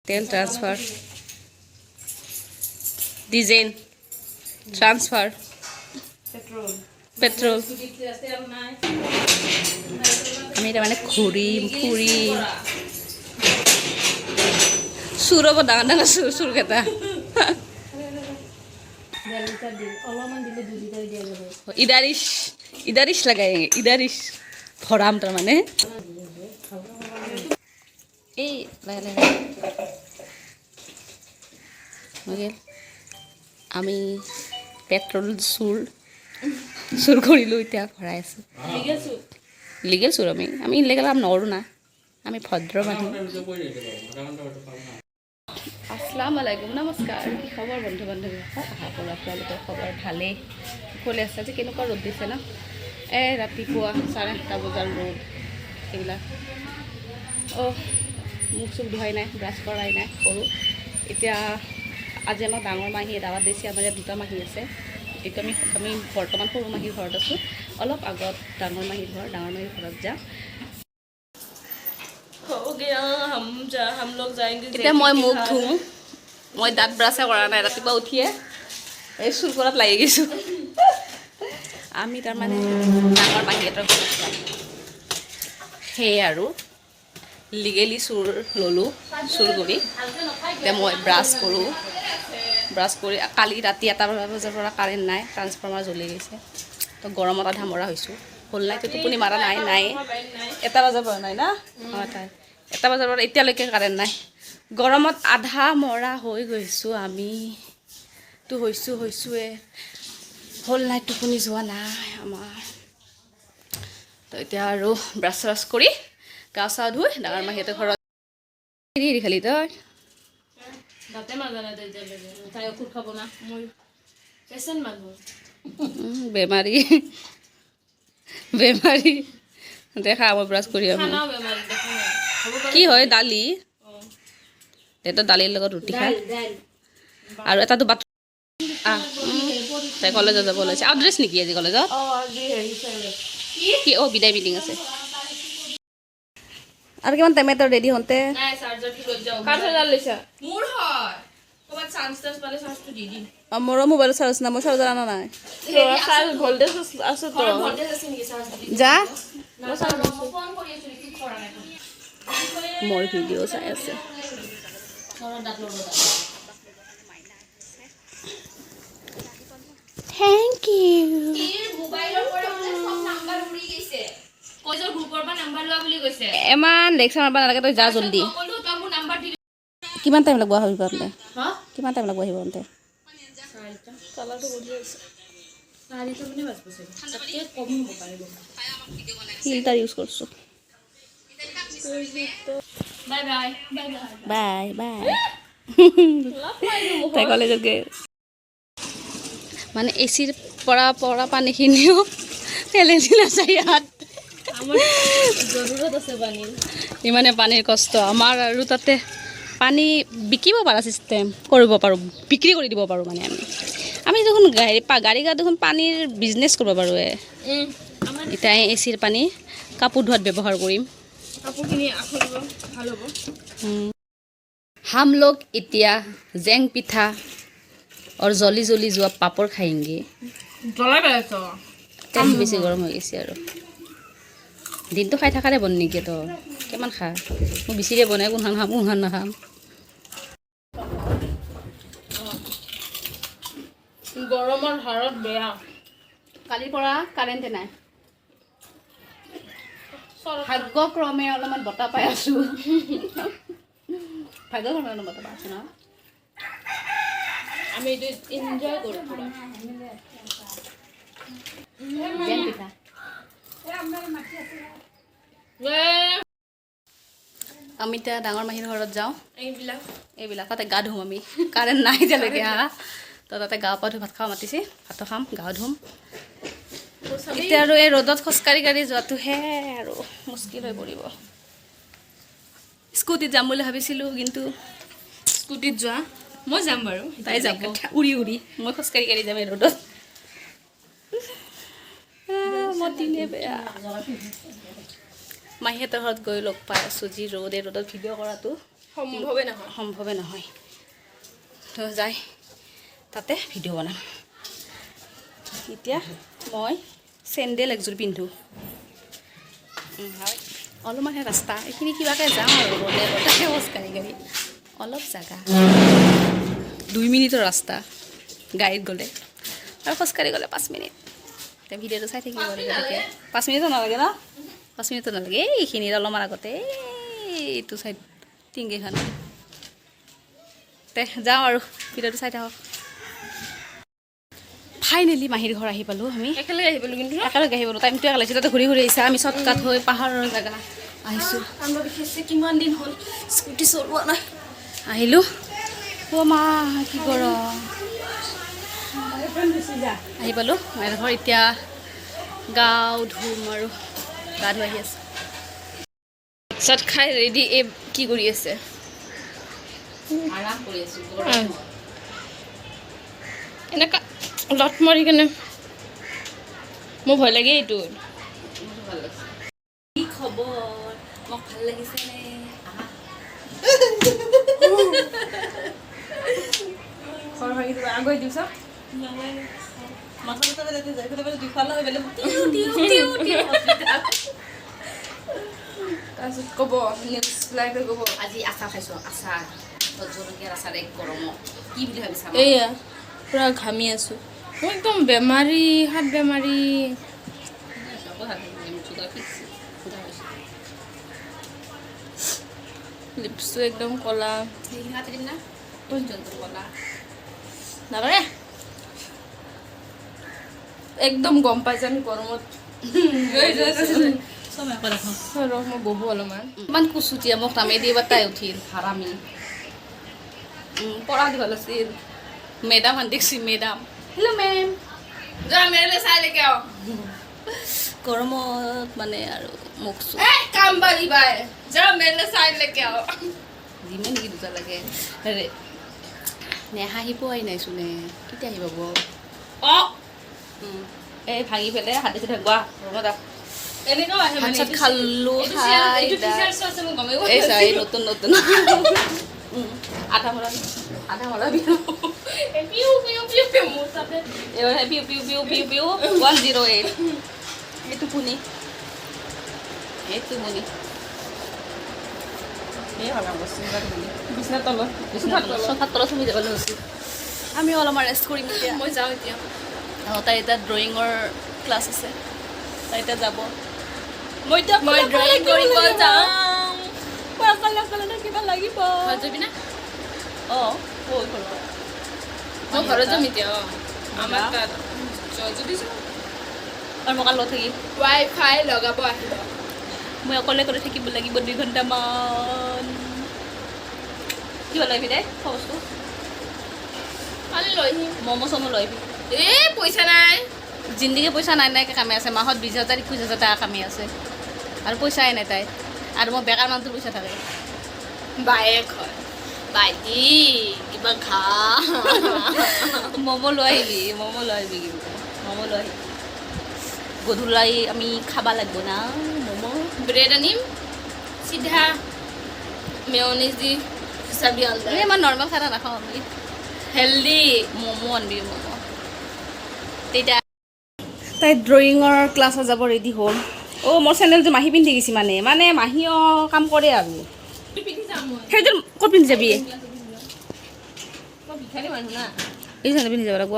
তেল transfer diesel transfer petrol আমি তাৰমানে ঘূৰিম ফুৰিম চুৰ হ'ব ডাঙৰ ডাঙৰ চুৰকেইটা ইদাৰিছ লাগাই ইদাৰিছ ভৰাম তাৰমানে এই আমি পেট্ৰল চুৰ কৰিলোঁ এতিয়া ভৰাই আছোঁ লিগেল চুৰ আমি ইনলিগেল কাম নকৰোঁ না আমি ভদ্ৰ মানুহ আসসালামু আলাইকুম নমস্কাৰ কি খবৰ বন্ধু বান্ধৱীসকল আশা কৰোঁ আপোনালোকৰ খবৰ ভালেই সকলোৱে আছে যে কেনেকুৱা ৰ'দ দিছে ন ৰাতিপুৱা 8:30 বজাৰ ৰ'দ এইবিলাক মুখ চুখ ধুৱাই নাই ব্ৰাছ কৰাই নাই কৰোঁ এতিয়া আজি আমাক ডাঙৰ মাহী দাৱাত দিছে আমাৰ ইয়াত দুটা মাহী আছে এতিয়া আমি বৰ্তমান সৰু মাহীৰ ঘৰত আছোঁ অলপ আগত ডাঙৰ মাহীৰ ঘৰত যাম এতিয়া মই মুখ ধুওঁ মই দাঁত ব্ৰাছে কৰা নাই ৰাতিপুৱা উঠিয়ে এই চুৰ কৰাত লাগি গৈছোঁ আমি তাৰমানে ডাঙৰ মাহীহঁতৰ ঘৰত যাম সেয়ে আৰু লিগেলি চুৰ ল'লোঁ চুৰ কৰি এতিয়া মই ব্ৰাছ কৰি কালি ৰাতি 1 বজাৰ পৰা কাৰেণ্ট নাই ট্ৰান্সফৰ্মাৰ জ্বলি গৈছে তো গৰমত আধা মৰা হৈছোঁ হ'ল নাই তো টোপনি মাৰা নাই 1 বজাৰ পৰা নাই না অঁ তাই 1 বজাৰ পৰা এতিয়ালৈকে কাৰেণ্ট নাই গৰমত আধা মৰা হৈ গৈছোঁ আমি তো হৈছোঁৱে হ'ল নাই টোপনি যোৱা নাই আমাৰ তো এতিয়া আৰু ব্ৰাছ চ্ৰাছ কৰি গা চা ধুই ডাঙৰ মাহীহঁতৰ ঘৰত হেৰি খালি তই দাঁতে মাজা নাই তাই ঔষধ খাব না মই পেচেণ্ট মানুহ বেমাৰী দেখা মই ব্ৰাছ কৰি আহোঁ কি হয় দালি এটা দালিৰ লগত ৰুটি খাই আৰু এটাতো বাট তাই কলেজত যাব ওলাইছে আউটড্ৰেছ নেকি আজি কলেজত কি বিদায় মিটিং আছে আৰু কিমান টাইমত ৰেডি হওঁতে মোৰো মোবাইল চাৰ্জ নাই মই চাৰ্জাৰ অনা নাই যা মোৰ ভিডিঅ' চাই আছে থেংক ইউ এমান লেকচাৰ মাৰিব নালাগে তই যা জল্দি কিমান টাইম লাগব আহিব আনতে কিমান টাইম লাগব আহিব আনতে ফিল্টাৰ ইউজ কৰিছোঁ বাই তাই কলেজত গৈ মানে এচিৰ পৰা পানীখিনিও পেলেনি নাযায় ইয়াত ইমানে পানীৰ কষ্ট আমাৰ আৰু তাতে পানী বিকিব পৰা চিষ্টেম কৰিব পাৰোঁ বিক্ৰী কৰি দিব পাৰোঁ মানে আমি দেখোন গাড়ী দেখোন পানীৰ বিজনেছ কৰিব পাৰোঁ এতিয়া এচিৰ পানী কাপোৰ ধোৱাত ব্যৱহাৰ কৰিম हम लोग इतना जेंग पिठा और जली जोৱা पापड़ खाएंगे तेल बेছি गरम হৈ গৈছে আৰু দিনটো খাই থাকাৰে বন নেকি তো কিমান খা মই বেছিৰে বনাই কোনখান খাম কোনখান নাখাম গৰমৰ হাৰত বেয়া কালিৰ পৰা কাৰেণ্টে নাই ভাগ্যক্ৰমে অলপমান বতাহ পাই আছোঁ ভাগ্যক্ৰমে অলপমান বতাহ পাই আছোঁ ন আমি এইটো এনজয় কৰোঁ আমি এতিয়া ডাঙৰ মাহীৰ ঘৰত যাওঁ এইবিলাক তাতে গা ধুম আমি কাৰেণ্ট নাই এতিয়ালৈকে তো তাতে গা পা ধুই ভাত খাব মাতিছে ভাতো খাম গা ধুম এতিয়া আৰু এই ৰ'দত খোজকাঢ়ি যোৱাটোহে আৰু মুস্কিল হৈ পৰিব স্কুটিত যাম বুলি ভাবিছিলোঁ কিন্তু স্কুটিত যোৱা মই যাম বাৰু তাই যাব উৰি মই খোজকাঢ়ি যাম এই ৰ'দত মতিনে বেয়া মাহীহঁতৰ ঘৰত গৈ লগ পাই আছোঁ যি ৰ'দত ভিডিঅ' কৰাটো সম্ভৱে নহয় তো যাই তাতে ভিডিঅ' বনাম এতিয়া মই চেণ্ডেল একযোৰ পিন্ধো হয় অলপমানহে ৰাস্তা এইখিনি কিবাকৈ যাওঁ আৰু ৰ'দে ৰ'দে খোজকাঢ়ি গাড়ী অলপ জাগা 2 মিনিটৰ ৰাস্তা গাড়ীত গ'লে আৰু খোজকাঢ়ি গ'লে 5 মিনিট এতিয়া ভিডিঅ'টো চাই থাকিব আৰু গতিকে 5 মিনিটো নালাগে ন 5 মিনিটো নালাগে এইখিনিত অলপমান আগতে এইটো চাইড টিংগিখন তে যাওঁ আৰু ভিডিঅ'টো চাই থাকক ফাইনেলি মাহীৰ ঘৰ আহি পালোঁ আমি একেলগে আহি পালোঁ কিন্তু একেলগে আহি পালোঁ টাইমটো একেলগে তাতে ঘূৰি ঘূৰি আহিছে আমি শ্বৰ্টকাট হৈ পাহাৰৰ জেগা আহিছোঁ আমৰা বিশেষকৈ কিমান দিন হ'ল স্কুটি চলোৱা নাই আহিলোঁ অ' মা কি গৰম আহি পালোঁ মাহীৰ ঘৰ এতিয়া গাও ধুম আৰু গা ধুই আহি আছে চাট খাই ৰেডি এই কি কৰি আছে আৰাম কৰি আছোঁ এনেকুৱা লট মাৰি কেনে মোৰ ভয় লাগে এইটো কি খবৰ মোক ভাল লাগিছে নে খৰ ভাগি দিব আগুৱাই দিছ মাথা মাথা যাতে যাই পেলাই দুফালে হৈ বেলেগ তাৰপিছত ক'ব নেক্সট লাইভে ক'ব আজি আচাৰ খাইছোঁ আচাৰ জলকীয়াৰ আচাৰ এক গৰমত কি বুলি ভাবিছা এয়া পুৰা ঘামি আছোঁ মই একদম বেমাৰী হাত বেমাৰী লিপছটো একদম ক'লা নালাগে একদম গম পাইছে আমি গৰমত মই বহু অলপমান ইমান কুচুটীয়া মোক নামে দি এবাৰ তাই উঠিল হাৰামি পঢ়া দিব আছিল মেডাম আন দেখছি মেডাম হেল্ল' মেম যা মেলে চাই লেকে আও গৰমত মানে আৰু মোক কাম বাঢ়ি বাই যা মেলে চাই লেকে আও যিমান নেকি দুটা লাগে হেৰে নে হাঁহি পোৱাই নাইচোন নে কেতিয়া আহি পাব অঁ এই ভাঙি পেলাই হাতে চাতে গোৱা ৰুমত এনেকুৱাও আহে মানে খালোঁ এই নতুন নতুন আধা মৰা বিহু পিউ পিউ পিউ পিউ মোৰ তাতে এবাৰ পিউ পিউ পিউ পিউ পিউ 108 এইটো পুনি এই ভাগা বস্তু বিছনা তলত তুমি যাবলৈ হৈছোঁ আমি অলপমান ৰেষ্ট কৰিম এতিয়া মই যাওঁ এতিয়া তাই এতিয়া ড্ৰয়িঙৰ ক্লাছ আছে তাই এতিয়া যাব মই ড্ৰয়িং কৰিব যাওঁ কিবা লাগিব যাবি না অঁ মই ঘৰত যাম এতিয়া আমাৰ তাত যদি আৰু মই কালি থাকিম ৱাই ফাই লগাব আহিব মই অকলে কৰি থাকিব লাগিব 2 ঘণ্টামান কিবা লাগিবি দে বস্তু কালি লৈ আহিম ম'ম' চম' লৈ আহিবি এই পইচা নাই জিন্দিগি পইচা নাই কামে আছে মাহত 20,000 21,000 টকা কামে আছে আৰু পইচাই নাই তাই আৰু মই বেকাৰ মানুহটোৰ পইচা থাকে বায়েক হয় বাইটি কিবা খা ম'ম' লৈ আহিবি কিন্তু ম'ম' লৈ আহিবি গধূলাই আমি খাব লাগিব না ম'ম' ব্ৰেড আনিম চিধা মেয়নিজ দি চাবি আনবা মই নৰ্মেল খানা নাখাওঁ আমি হেল্ডি ম'ম' আনবি ম'ম' তেতিয়া তাই ড্ৰয়িঙৰ ক্লাছত যাব ৰেডি হ'ল অ' মোৰ চেণ্ডেলটো মাহী পিন্ধি গৈছে মানে মাহীও কাম কৰে আৰু সেইযোৰ ক'ত পিন্ধি যাবি এই চেণ্ডেল পিন্ধি যাব লাগিব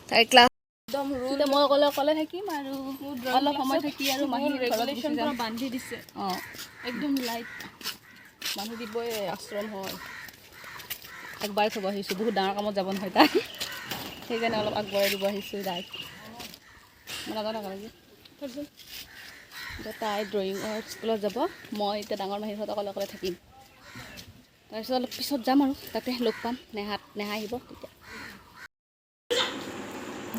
তাই ক্লাছ একদম ৰুল মই অকলে থাকিম আৰু অলপ সময় থাকি আৰু মাহী ৰেগুলেশ্যন পৰা বান্ধি দিছে অঁ একদম লাইট বান্ধি দিবই আশ্ৰম হয় আগবাঢ়াই থ'ব আহিছোঁ বহুত ডাঙৰ কামত যাব নহয় তাই সেইকাৰণে অলপ আগবঢ়াই দিব আহিছোঁ তাইক মই নাজানো নালাগে তাই ড্ৰয়িঙৰ স্কুলত যাব মই এতিয়া ডাঙৰ মাহীৰ ঘৰত অকলে থাকিম তাৰপিছত অলপ পিছত যাম আৰু তাতে লগ পাম নেহা আহিব তেতিয়া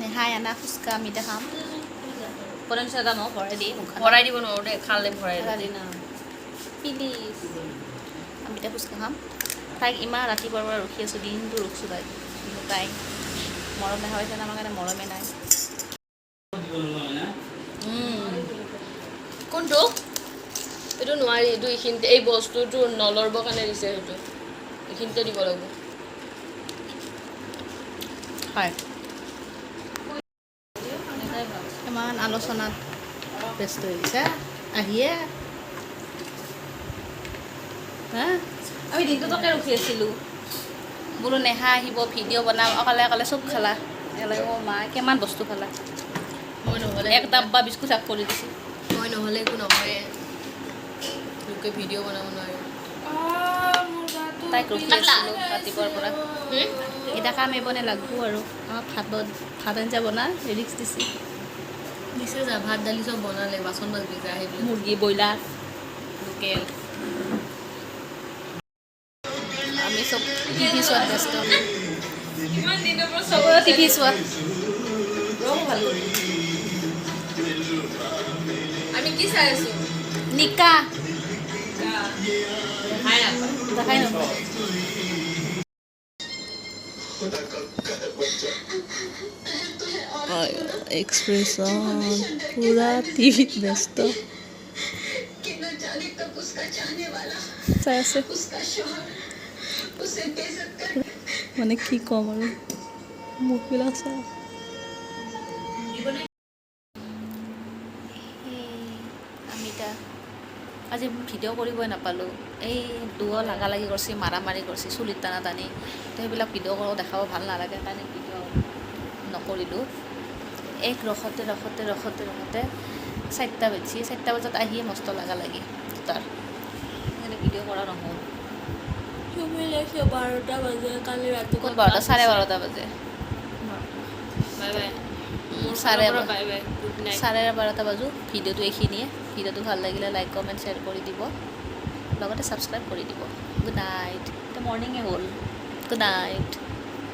নেহাই আনা ফুচকা আমি এতিয়া খাম পৰম চাদা ন ভৰাই দিব নোৱাৰোঁ দে খালে ভৰাই দি না প্লিজ আমি এতিয়া ফুচকা খাম তাইক ইমান ৰাতিপুৱাৰ পৰা ৰখি আছোঁ দিনটো ৰখিছোঁ তাইক মৰম দেখা পাইছে আমাৰ কাৰণে মৰমে নাই কোনটো এইটো নোৱাৰি এইটো এইখিনিতে এই বস্তুটো নলৰবৰ কাৰণে দিছে সেইটো এইখিনিতে দিব লাগিব হয় ইমান আলোচনাত ব্যস্ত হৈ গৈছে আহিয়ে হা আমি দিনটো তোকে ৰখি আছিলোঁ বোলো নেহা আহিব ভিডিঅ' বনাম অকলে অকলে চব খালা একেলগে মা কিমান বস্তু খালা মই নহ'লে এক ডাব্বা বিস্কুট আগ কৰি দিছোঁ মই নহ'লে একো নহয়ে লোকে ভিডিঅ' বনাব নোৱাৰে তাইক ৰখি আছিলোঁ ৰাতিপুৱাৰ পৰা এতিয়া কাম এইবনে লাগব আৰু ভাত আঞ্জা বনা ৰিক্স দিছে দিছে যা ভাত দালি চব বনালে বাচন মাজ ভিজা সেইবিলাক মুৰ্গী ব্ৰইলাৰ লোকেল আমি চব টিভি চোৱাত ব্যস্ত কিমান দিনৰ পৰা চব টিভি চোৱা ৰং ভালো আমি কি চাই আছো নিকা দেখাই নাপায় দেখাই নাপায় এক্সপ্ৰেছন পুৰা টিভিত ব্যস্ত চাই আছে মানে কি ক'ম আৰু মুখবিলাক চাই আমি এতিয়া আজি ভিডিঅ' কৰিবই নাপালোঁ এই দুয়ো লাগা লাগি কৰিছে মাৰা মাৰি কৰিছে চুলিত টানা টানি তো সেইবিলাক ভিডিঅ' কৰোঁ দেখাব ভাল নালাগে কাৰণে ভিডিঅ' নকৰিলোঁ এক ৰখতে 4টা বাজিছে 4টা বজাত আহিয়ে মস্ত লাগা লাগি তাৰ সেইকাৰণে ভিডিঅ' কৰা নহ'ল 12টা বাজে কালি ৰাতিপুৱা 12টা 12:30 বাজে bye bye bye bye good night 12:30 বাজো ভিডিঅ'টো এইখিনিয়ে ভিডিঅ'টো ভাল লাগিলে লাইক কমেণ্ট শ্বেয়াৰ কৰি দিব লগতে ছাবস্ক্ৰাইব কৰি দিব গুড নাইট এতিয়া মৰ্ণিঙে হ'ল গুড নাইট